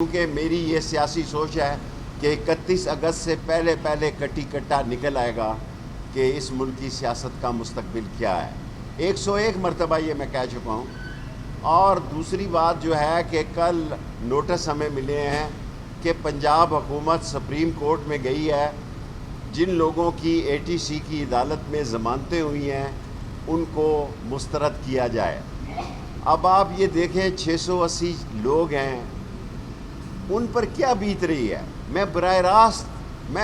کیونکہ میری یہ سیاسی سوچ ہے کہ 31 اگست سے پہلے کٹی کٹا نکل آئے گا کہ اس ملک کی سیاست کا مستقبل کیا ہے۔ 101 مرتبہ یہ میں کہہ چکا ہوں۔ اور دوسری بات جو ہے کہ کل نوٹس ہمیں ملے ہیں کہ پنجاب حکومت سپریم کورٹ میں گئی ہے، جن لوگوں کی ATC کی عدالت میں ضمانتیں ہوئی ہیں ان کو مسترد کیا جائے۔ اب آپ یہ دیکھیں 680 لوگ ہیں، ان پر کیا بیت رہی ہے۔ میں براہ راست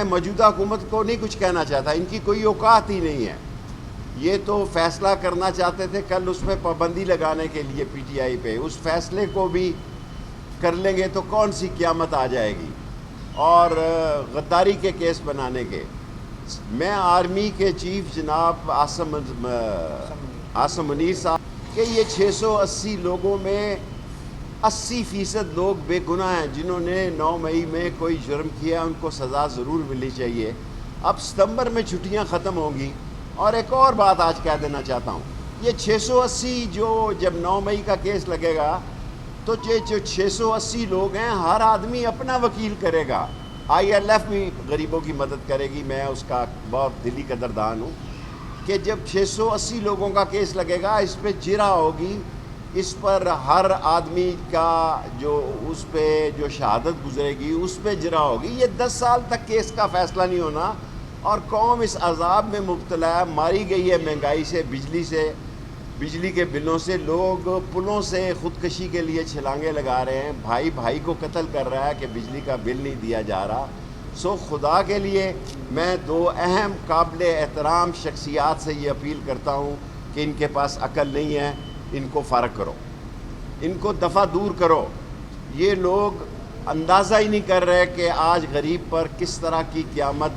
موجودہ حکومت کو نہیں کچھ کہنا چاہتا، ان کی کوئی اوقات ہی نہیں ہے۔ یہ تو فیصلہ کرنا چاہتے تھے کل اس پہ پابندی لگانے کے لیے PTI پہ، اس فیصلے کو بھی کر لیں گے تو کون سی قیامت آ جائے گی، اور غداری کے کیس بنانے کے۔ میں آرمی کے چیف جناب عاصم منیر صاحب کہ یہ 680 لوگوں میں 80% لوگ بے گناہ ہیں، جنہوں نے 9 مئی میں کوئی جرم کیا، ان کو سزا ضرور ملنی چاہیے۔ اب ستمبر میں چھٹیاں ختم ہوں گی۔ اور ایک اور بات آج کہہ دینا چاہتا ہوں، یہ 680 جب 9 مئی کا کیس لگے گا تو جو 680 لوگ ہیں، ہر آدمی اپنا وکیل کرے گا۔ ILF بھی غریبوں کی مدد کرے گی، میں اس کا بہت دلی قدردان ہوں کہ جب 680 لوگوں کا کیس لگے گا، اس پہ جرا ہوگی، اس پر ہر آدمی کا اس پہ جو شہادت گزرے گی اس پہ جرا ہوگی۔ یہ 10 سال تک کیس کا فیصلہ نہیں ہونا، اور قوم اس عذاب میں مبتلا ہے، ماری گئی ہے مہنگائی سے، بجلی کے بلوں سے، لوگ پلوں سے خودکشی کے لیے چھلانگے لگا رہے ہیں، بھائی کو قتل کر رہا ہے کہ بجلی کا بل نہیں دیا جا رہا۔ سو خدا کے لیے میں 2 اہم قابل احترام شخصیات سے یہ اپیل کرتا ہوں کہ ان کے پاس عقل نہیں ہے، ان کو فارغ کرو، ان کو دفع دور کرو۔ یہ لوگ اندازہ ہی نہیں کر رہے کہ آج غریب پر کس طرح کی قیامت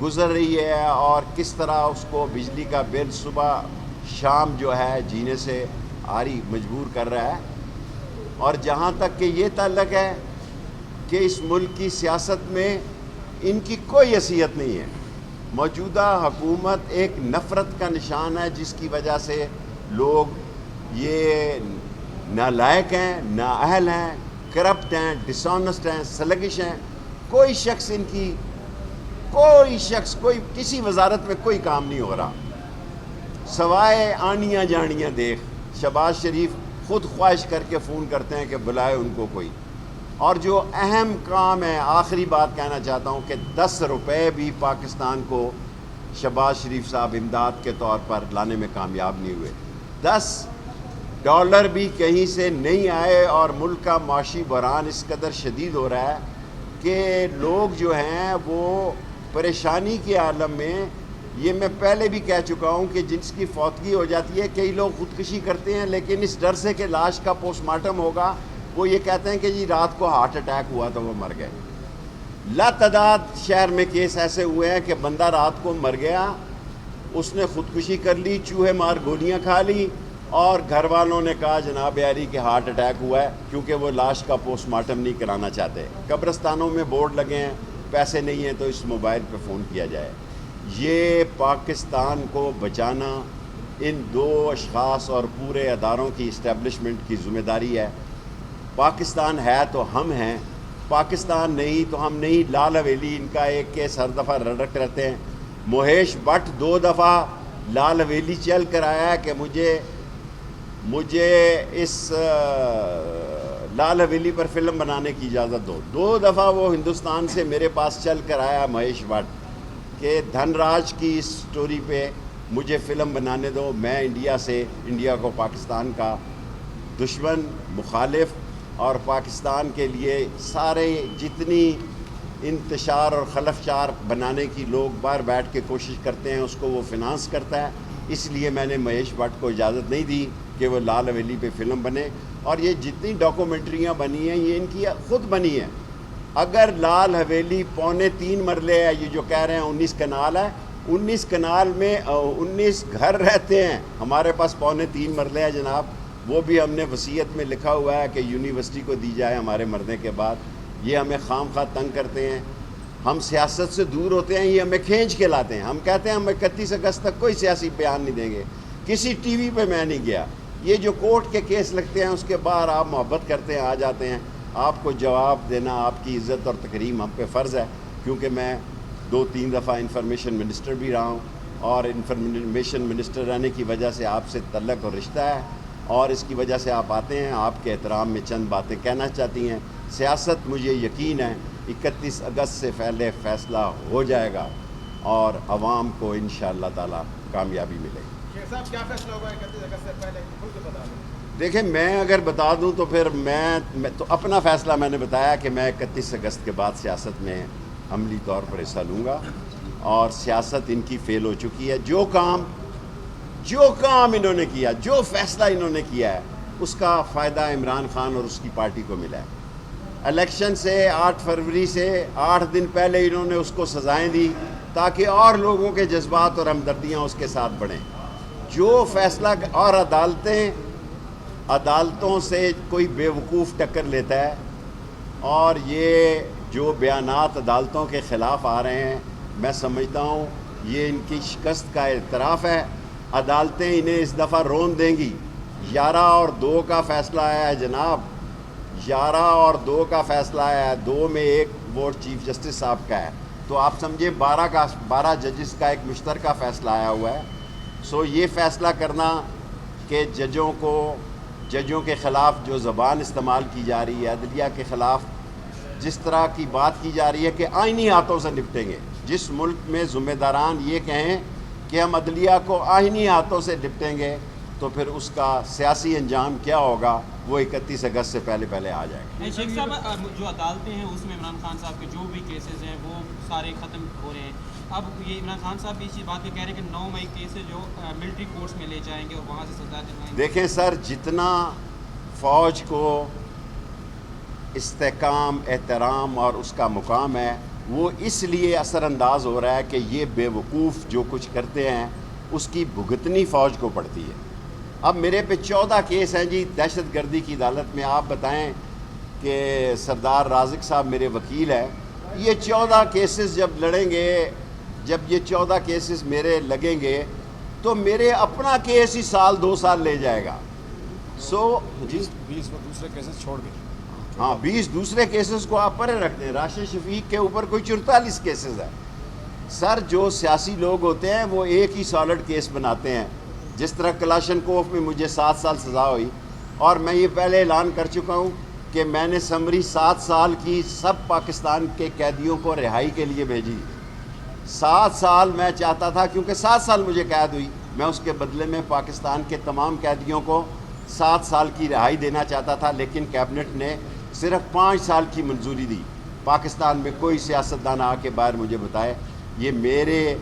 گزر رہی ہے، اور کس طرح اس کو بجلی کا بل صبح شام جو ہے جینے سے آری مجبور کر رہا ہے۔ اور جہاں تک کہ یہ تعلق ہے کہ اس ملک کی سیاست میں ان کی کوئی حیثیت نہیں ہے۔ موجودہ حکومت ایک نفرت کا نشان ہے، جس کی وجہ سے لوگ یہ نالائق ہیں، نااہل ہیں، کرپٹ ہیں، ڈس آنسٹ ہیں، سلگش ہیں۔ کوئی شخص کسی وزارت میں کوئی کام نہیں ہو رہا، سوائے آنیاں جانیاں دیکھ۔ شہباز شریف خود خواہش کر کے فون کرتے ہیں کہ بلائے ان کو کوئی۔ اور جو اہم کام ہے، آخری بات کہنا چاہتا ہوں کہ 10 روپے بھی پاکستان کو شہباز شریف صاحب امداد کے طور پر لانے میں کامیاب نہیں ہوئے۔ $10 بھی کہیں سے نہیں آئے، اور ملک کا معاشی بحران اس قدر شدید ہو رہا ہے کہ لوگ جو ہیں وہ پریشانی کے عالم میں۔ یہ میں پہلے بھی کہہ چکا ہوں کہ جس کی فوتگی ہو جاتی ہے، کئی لوگ خودکشی کرتے ہیں، لیکن اس ڈر سے کہ لاش کا پوسٹ مارٹم ہوگا، وہ یہ کہتے ہیں کہ جی رات کو ہارٹ اٹیک ہوا تو وہ مر گئے۔ لاتعداد شہر میں کیس ایسے ہوئے ہیں کہ بندہ رات کو مر گیا، اس نے خودکشی کر لی، چوہے مار گولیاں کھا لی، اور گھر والوں نے کہا جناب عالی کہ ہارٹ اٹیک ہوا ہے، کیونکہ وہ لاش کا پوسٹ مارٹم نہیں کرانا چاہتے۔ قبرستانوں میں بورڈ لگے ہیں، پیسے نہیں ہیں تو اس موبائل پہ فون کیا جائے۔ یہ پاکستان کو بچانا ان 2 اشخاص اور پورے اداروں کی اسٹیبلشمنٹ کی ذمہ داری ہے۔ پاکستان ہے تو ہم ہیں، پاکستان نہیں تو ہم نہیں۔ لال حویلی ان کا ایک کیس ہر دفعہ رڑک رہتے ہیں۔ مہیش بٹ 2 دفعہ لال حویلی چل کر آیا کہ مجھے اس لال حویلی پر فلم بنانے کی اجازت دو۔ 2 دفعہ وہ ہندوستان سے میرے پاس چل کر آیا مہیش بٹ کہ دھن راج کی اس سٹوری پہ مجھے فلم بنانے دو، میں انڈیا کو پاکستان کا دشمن، مخالف، اور پاکستان کے لیے سارے جتنی انتشار اور خلفشار بنانے کی لوگ باہر بیٹھ کے کوشش کرتے ہیں، اس کو وہ فنانس کرتا ہے۔ اس لیے میں نے مہیش بٹ کو اجازت نہیں دی کہ وہ لال حویلی پہ فلم بنے۔ اور یہ جتنی ڈاکومنٹریاں بنی ہیں یہ ان کی خود بنی ہیں۔ اگر لال حویلی 2.25 مرلے ہے، یہ جو کہہ رہے ہیں 19 کنال ہے، 19 کنال میں 19 گھر رہتے ہیں، ہمارے پاس 2.25 مرلے ہے جناب، وہ بھی ہم نے وصیت میں لکھا ہوا ہے کہ یونیورسٹی کو دی جائے ہمارے مرنے کے بعد۔ یہ ہمیں خام خواہ تنگ کرتے ہیں، ہم سیاست سے دور ہوتے ہیں، یہ ہمیں کھینچ کے لاتے ہیں۔ ہم کہتے ہیں ہم 31 اگست تک کوئی سیاسی بیان نہیں دیں گے، کسی TV پہ میں نہیں گیا۔ یہ جو کورٹ کے کیس لگتے ہیں اس کے بعد آپ محبت کرتے ہیں، آ جاتے ہیں۔ آپ کو جواب دینا آپ کی عزت اور تکریم ہم پہ فرض ہے، کیونکہ میں 2-3 دفعہ انفارمیشن منسٹر بھی رہا ہوں، اور انفارمیشن منسٹر رہنے کی وجہ سے آپ سے تعلق اور رشتہ ہے، اور اس کی وجہ سے آپ آتے ہیں، آپ کے احترام میں چند باتیں کہنا چاہتی ہیں۔ سیاست مجھے یقین ہے 31 اگست سے پہلے فیصلہ ہو جائے گا اور عوام کو انشاءاللہ تعالی کامیابی ملے گی۔ شیخ صاحب کیا فیصلہ ہوگا 31 اگست سے پہلے کھل کے بتا دیں؟ دیکھیں، میں اگر بتا دوں تو پھر میں تو اپنا فیصلہ میں نے بتایا کہ میں 31 اگست کے بعد سیاست میں عملی طور پر حصہ لوں گا، اور سیاست ان کی فیل ہو چکی ہے۔ جو کام انہوں نے کیا، جو فیصلہ انہوں نے کیا ہے، اس کا فائدہ عمران خان اور اس کی پارٹی کو ملا ہے۔ الیکشن سے 8 فروری سے 8 دن پہلے انہوں نے اس کو سزائیں دی تاکہ اور لوگوں کے جذبات اور ہمدردیاں اس کے ساتھ بڑھیں۔ جو فیصلہ اور عدالتوں سے کوئی بے وقوف ٹکر لیتا ہے، اور یہ جو بیانات عدالتوں کے خلاف آ رہے ہیں، میں سمجھتا ہوں یہ ان کی شکست کا اعتراف ہے۔ عدالتیں انہیں اس دفعہ رون دیں گی۔ 11-2 کا فیصلہ آیا ہے جناب، 11-2 کا فیصلہ آیا ہے، 2 میں 1 ووٹ چیف جسٹس صاحب کا ہے، تو آپ سمجھے 12 ججز کا ایک مشترکہ فیصلہ آیا ہوا ہے۔ سو یہ فیصلہ کرنا کہ ججوں کے خلاف جو زبان استعمال کی جا رہی ہے، عدلیہ کے خلاف جس طرح کی بات کی جا رہی ہے کہ آئینی ہاتھوں سے نپٹیں گے، جس ملک میں ذمہ داران یہ کہیں کہ ہم عدلیہ کو آئینی ہاتھوں سے نپٹیں گے، تو پھر اس کا سیاسی انجام کیا ہوگا وہ 31 اگست سے پہلے آ جائے گا۔ شیخ صاحب، جو عدالتیں ہیں اس میں عمران خان صاحب کے جو بھی کیسز ہیں وہ سارے ختم ہو رہے ہیں۔ اب یہ عمران خان صاحب بھی اسی بات پہ کہہ رہے ہیں کہ 9 مئی کیسز جو ملٹری کورٹس میں لے جائیں گے اور وہاں سے سزا دلوائیں گے۔ دیکھیں سر، جتنا فوج کو استحکام، احترام اور اس کا مقام ہے، وہ اس لیے اثر انداز ہو رہا ہے کہ یہ بے وقوف جو کچھ کرتے ہیں اس کی بھگتنی فوج کو پڑتی ہے۔ اب میرے پہ 14 کیس ہیں جی دہشت گردی کی عدالت میں۔ آپ بتائیں کہ سردار رازق صاحب میرے وکیل ہیں، یہ 14 کیسز جب لڑیں گے، جب یہ 14 کیسز میرے لگیں گے تو میرے اپنا کیس ہی 2 سال لے جائے گا۔ سو 20 دوسرے کیسز چھوڑ کے، ہاں 20 دوسرے کیسز کو آپ پرے رکھتے ہیں۔ راشد شفیق کے اوپر کوئی 44 کیسز ہے۔ سر، جو سیاسی لوگ ہوتے ہیں وہ ایک ہی سالڈ کیس بناتے ہیں، جس طرح کلاشنکوف میں مجھے 7 سال سزا ہوئی، اور میں یہ پہلے اعلان کر چکا ہوں کہ میں نے سمری 7 سال کی سب پاکستان کے قیدیوں کو رہائی کے لیے بھیجی۔ 7 سال میں چاہتا تھا، کیونکہ 7 سال مجھے قید ہوئی، میں اس کے بدلے میں پاکستان کے تمام قیدیوں کو 7 سال کی رہائی دینا چاہتا تھا، لیکن کیبنٹ نے صرف 5 سال کی منظوری دی۔ پاکستان میں کوئی سیاستدان آ کے باہر مجھے بتائے، یہ میرے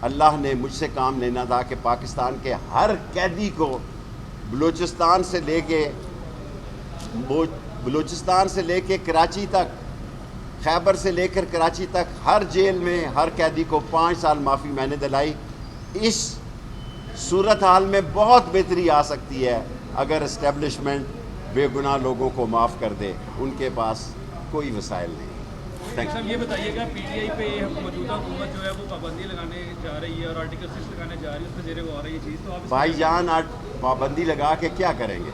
اللہ نے مجھ سے کام لینا تھا کہ پاکستان کے ہر قیدی کو بلوچستان سے لے کے کراچی تک، خیبر سے لے کر کراچی تک، ہر جیل میں ہر قیدی کو 5 سال معافی میں نے دلائی۔ اس صورتحال میں بہت بہتری آ سکتی ہے اگر اسٹیبلشمنٹ بے گناہ لوگوں کو معاف کر دے، ان کے پاس کوئی وسائل نہیں۔ صاحب یہ بتائیے گا پی ٹی آئی پہ موجودہ حکومت جو ہے وہ پابندی لگانے جا رہی ہے اور آرٹیکل 6 لگانے جا رہی ہے، اس پہ زیر غور ہے یہ چیز، تو آپ بھائی جان پابندی لگا کے کیا کریں گے؟